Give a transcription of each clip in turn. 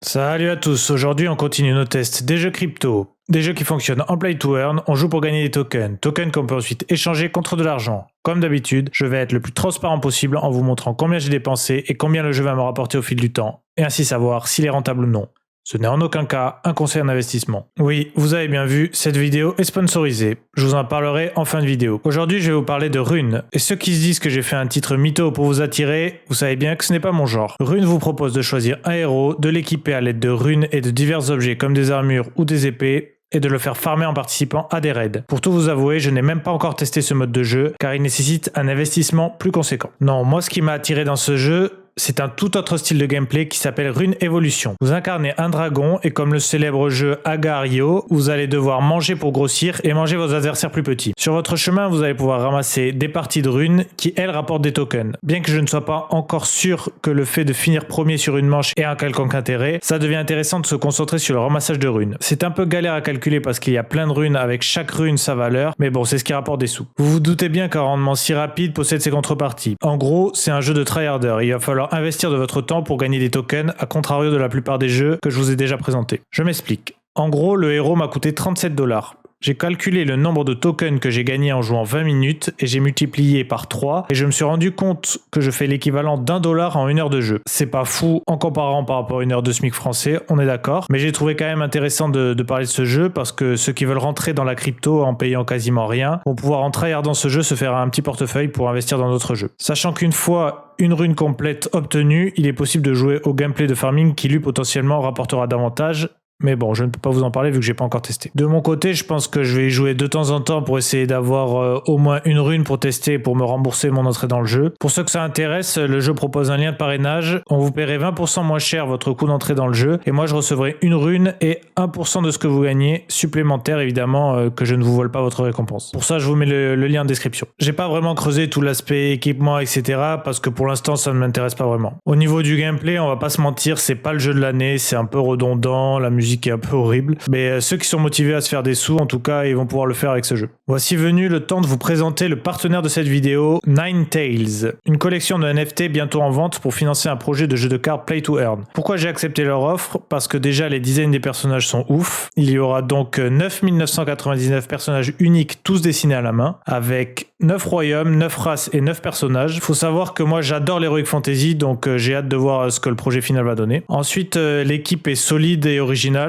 Salut à tous, aujourd'hui on continue nos tests des jeux crypto, des jeux qui fonctionnent en play to earn, on joue pour gagner des tokens qu'on peut ensuite échanger contre de l'argent. Comme d'habitude, je vais être le plus transparent possible en vous montrant combien j'ai dépensé et combien le jeu va me rapporter au fil du temps, et ainsi savoir s'il est rentable ou non. Ce n'est en aucun cas un conseil en investissement. Oui, vous avez bien vu, cette vidéo est sponsorisée. Je vous en parlerai en fin de vidéo. Aujourd'hui, je vais vous parler de Rune. Et ceux qui se disent que j'ai fait un titre mytho pour vous attirer, vous savez bien que ce n'est pas mon genre. Rune vous propose de choisir un héros, de l'équiper à l'aide de runes et de divers objets comme des armures ou des épées, et de le faire farmer en participant à des raids. Pour tout vous avouer, je n'ai même pas encore testé ce mode de jeu, car il nécessite un investissement plus conséquent. Non, moi ce qui m'a attiré dans ce jeu, c'est un tout autre style de gameplay qui s'appelle Rune Evolution. Vous incarnez un dragon et comme le célèbre jeu Agario, vous allez devoir manger pour grossir et manger vos adversaires plus petits. Sur votre chemin, vous allez pouvoir ramasser des parties de runes qui, elles, rapportent des tokens. Bien que je ne sois pas encore sûr que le fait de finir premier sur une manche ait un quelconque intérêt, ça devient intéressant de se concentrer sur le ramassage de runes. C'est un peu galère à calculer parce qu'il y a plein de runes avec chaque rune sa valeur, mais bon, c'est ce qui rapporte des sous. Vous vous doutez bien qu'un rendement si rapide possède ses contreparties. En gros, c'est un jeu de tryharder, il va falloir investir de votre temps pour gagner des tokens, à contrario de la plupart des jeux que je vous ai déjà présentés. Je m'explique. En gros, le héros m'a coûté 37$. J'ai calculé le nombre de tokens que j'ai gagné en jouant 20 minutes et j'ai multiplié par 3 et je me suis rendu compte que je fais l'équivalent d'$1 en 1 heure de jeu. C'est pas fou en comparant par rapport à 1 heure de SMIC français, on est d'accord, mais j'ai trouvé quand même intéressant de parler de ce jeu parce que ceux qui veulent rentrer dans la crypto en payant quasiment rien vont pouvoir en tryhardant ce jeu se faire un petit portefeuille pour investir dans d'autres jeux. Sachant qu'une fois une rune complète obtenue, il est possible de jouer au gameplay de farming qui lui potentiellement rapportera davantage. Mais bon, je ne peux pas vous en parler vu que j'ai pas encore testé. De mon côté, je pense que je vais y jouer de temps en temps pour essayer d'avoir au moins une rune pour tester pour me rembourser mon entrée dans le jeu. Pour ceux que ça intéresse, le jeu propose un lien de parrainage. On vous paierait 20% moins cher votre coût d'entrée dans le jeu et moi je recevrai une rune et 1% de ce que vous gagnez supplémentaire évidemment que je ne vous vole pas votre récompense. Pour ça, je vous mets le lien en description. J'ai pas vraiment creusé tout l'aspect équipement etc. parce que pour l'instant ça ne m'intéresse pas vraiment. Au niveau du gameplay, on va pas se mentir, c'est pas le jeu de l'année, c'est un peu redondant, la musique est un peu horrible, mais ceux qui sont motivés à se faire des sous, en tout cas, ils vont pouvoir le faire avec ce jeu. Voici venu le temps de vous présenter le partenaire de cette vidéo, Ninetales, une collection de NFT bientôt en vente pour financer un projet de jeu de cartes Play to Earn. Pourquoi j'ai accepté leur offre? Parce que déjà les designs des personnages sont ouf. Il y aura donc 9999 personnages uniques, tous dessinés à la main, avec 9 royaumes, 9 races et 9 personnages. Faut savoir que moi j'adore l'Heroic Fantasy, donc j'ai hâte de voir ce que le projet final va donner. Ensuite, l'équipe est solide et originale,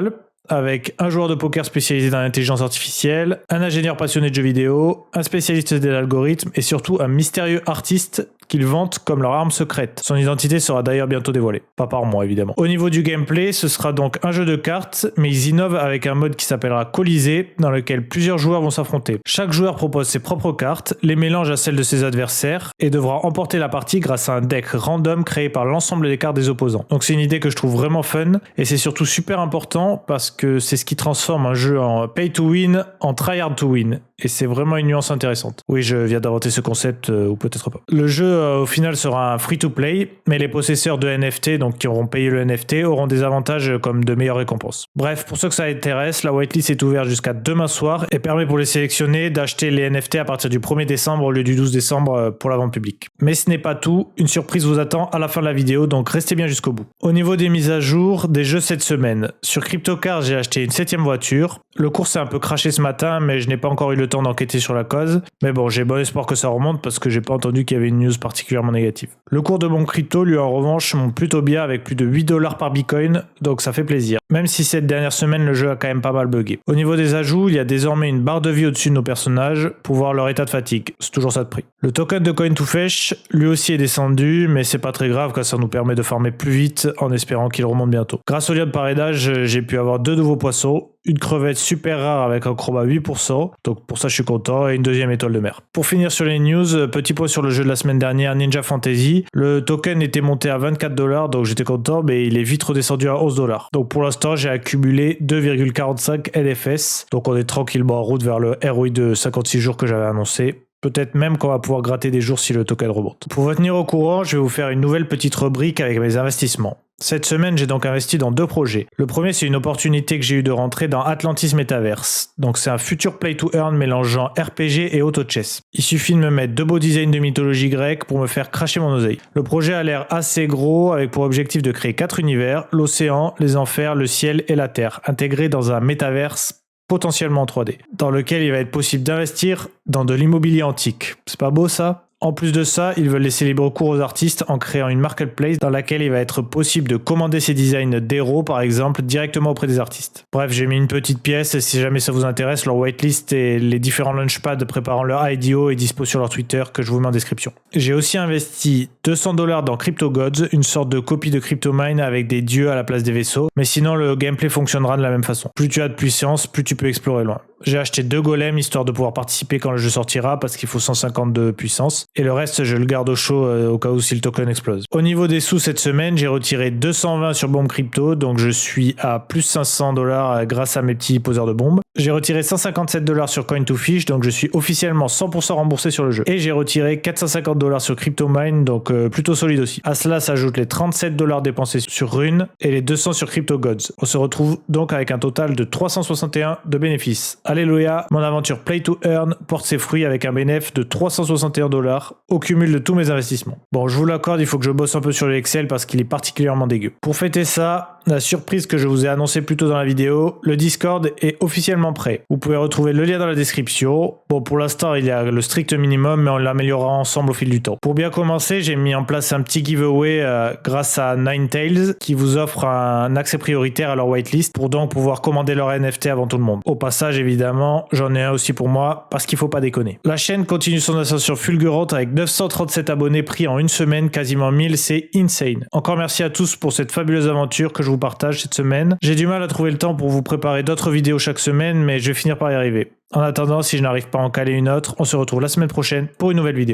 avec un joueur de poker spécialisé dans l'intelligence artificielle, un ingénieur passionné de jeux vidéo, un spécialiste de l'algorithme et surtout un mystérieux artiste qu'ils vantent comme leur arme secrète. Son identité sera d'ailleurs bientôt dévoilée. Pas par moi évidemment. Au niveau du gameplay, ce sera donc un jeu de cartes, mais ils innovent avec un mode qui s'appellera Colisée, dans lequel plusieurs joueurs vont s'affronter. Chaque joueur propose ses propres cartes, les mélange à celles de ses adversaires et devra emporter la partie grâce à un deck random créé par l'ensemble des cartes des opposants. Donc c'est une idée que je trouve vraiment fun et c'est surtout super important parce que c'est ce qui transforme un jeu en pay to win en tryhard to win. Et c'est vraiment une nuance intéressante. Oui, je viens d'inventer ce concept, ou peut-être pas. Le jeu, au final, sera un free-to-play, mais les possesseurs de NFT, donc qui auront payé le NFT, auront des avantages comme de meilleures récompenses. Bref, pour ceux que ça intéresse, la whitelist est ouverte jusqu'à demain soir et permet pour les sélectionnés d'acheter les NFT à partir du 1er décembre au lieu du 12 décembre pour la vente publique. Mais ce n'est pas tout, une surprise vous attend à la fin de la vidéo, donc restez bien jusqu'au bout. Au niveau des mises à jour, des jeux cette semaine. Sur CryptoCars, j'ai acheté une 7ème voiture. Le cours s'est un peu craché ce matin, mais je n'ai pas encore eu le temps d'enquêter sur la cause. Mais bon, j'ai bon espoir que ça remonte parce que j'ai pas entendu qu'il y avait une news particulièrement négative. Le cours de mon crypto, lui en revanche, monte plutôt bien avec plus de 8$ par bitcoin, donc ça fait plaisir. Même si cette dernière semaine, le jeu a quand même pas mal bugué. Au niveau des ajouts, il y a désormais une barre de vie au-dessus de nos personnages pour voir leur état de fatigue. C'est toujours ça de prix. Le token de Coin2Fetch, lui aussi est descendu, mais c'est pas très grave car ça nous permet de farmer plus vite en espérant qu'il remonte bientôt. Grâce au lien de parrainage, j'ai pu avoir 2 nouveaux poissons, une crevette super rare avec un chroma 8%, donc pour ça je suis content, et une 2e étoile de mer. Pour finir sur les news, petit point sur le jeu de la semaine dernière, Ninja Fantasy. Le token était monté à 24$, donc j'étais content, mais il est vite redescendu à 11$. Donc pour l'instant, j'ai accumulé 2,45 LFS, donc on est tranquillement en route vers le ROI de 56 jours que j'avais annoncé. Peut-être même qu'on va pouvoir gratter des jours si le token remonte. Pour vous tenir au courant, je vais vous faire une nouvelle petite rubrique avec mes investissements. Cette semaine, j'ai donc investi dans 2 projets. Le premier, c'est une opportunité que j'ai eu de rentrer dans Atlantis Metaverse. Donc c'est un futur play to earn mélangeant RPG et auto-chess. Il suffit de me mettre 2 beaux designs de mythologie grecque pour me faire cracher mon oseille. Le projet a l'air assez gros, avec pour objectif de créer 4 univers, l'océan, les enfers, le ciel et la terre, intégrés dans un métaverse potentiellement en 3D, dans lequel il va être possible d'investir dans de l'immobilier antique. C'est pas beau ça ? En plus de ça, ils veulent laisser libre cours aux artistes en créant une marketplace dans laquelle il va être possible de commander ces designs d'héros, par exemple, directement auprès des artistes. Bref, j'ai mis une petite pièce et si jamais ça vous intéresse, leur whitelist et les différents launchpads préparant leur IDO est dispo sur leur Twitter que je vous mets en description. J'ai aussi investi $200 dans Crypto Gods, une sorte de copie de CryptoMine avec des dieux à la place des vaisseaux, mais sinon le gameplay fonctionnera de la même façon. Plus tu as de puissance, plus tu peux explorer loin. J'ai acheté 2 golems histoire de pouvoir participer quand le jeu sortira parce qu'il faut 150 de puissance. Et le reste, je le garde au chaud au cas où si le token explose. Au niveau des sous cette semaine, j'ai retiré 220 sur Bomb Crypto, donc je suis à plus $500 grâce à mes petits poseurs de bombes. J'ai retiré $157 sur Coin2Fish, donc je suis officiellement 100% remboursé sur le jeu. Et j'ai retiré $450 sur CryptoMine, donc plutôt solide aussi. À cela s'ajoutent les $37 dépensés sur Rune et les 200 sur Crypto Gods. On se retrouve donc avec un total de 361 de bénéfices. Alléluia, mon aventure Play to Earn porte ses fruits avec un bénéfice de $361 au cumul de tous mes investissements. Bon, je vous l'accorde, il faut que je bosse un peu sur l'Excel parce qu'il est particulièrement dégueu. Pour fêter ça, la surprise que je vous ai annoncée plus tôt dans la vidéo, le Discord est officiellement prêt. Vous pouvez retrouver le lien dans la description. Bon, pour l'instant, il y a le strict minimum, mais on l'améliorera ensemble au fil du temps. Pour bien commencer, j'ai mis en place un petit giveaway grâce à Ninetales qui vous offre un accès prioritaire à leur whitelist pour donc pouvoir commander leur NFT avant tout le monde. Au passage, évidemment, j'en ai un aussi pour moi parce qu'il faut pas déconner. La chaîne continue son ascension fulgurante avec 937 abonnés pris en une semaine, quasiment 1000, c'est insane. Encore merci à tous pour cette fabuleuse aventure que je vous partage cette semaine. J'ai du mal à trouver le temps pour vous préparer d'autres vidéos chaque semaine, mais je vais finir par y arriver. En attendant, si je n'arrive pas à en caler une autre, on se retrouve la semaine prochaine pour une nouvelle vidéo.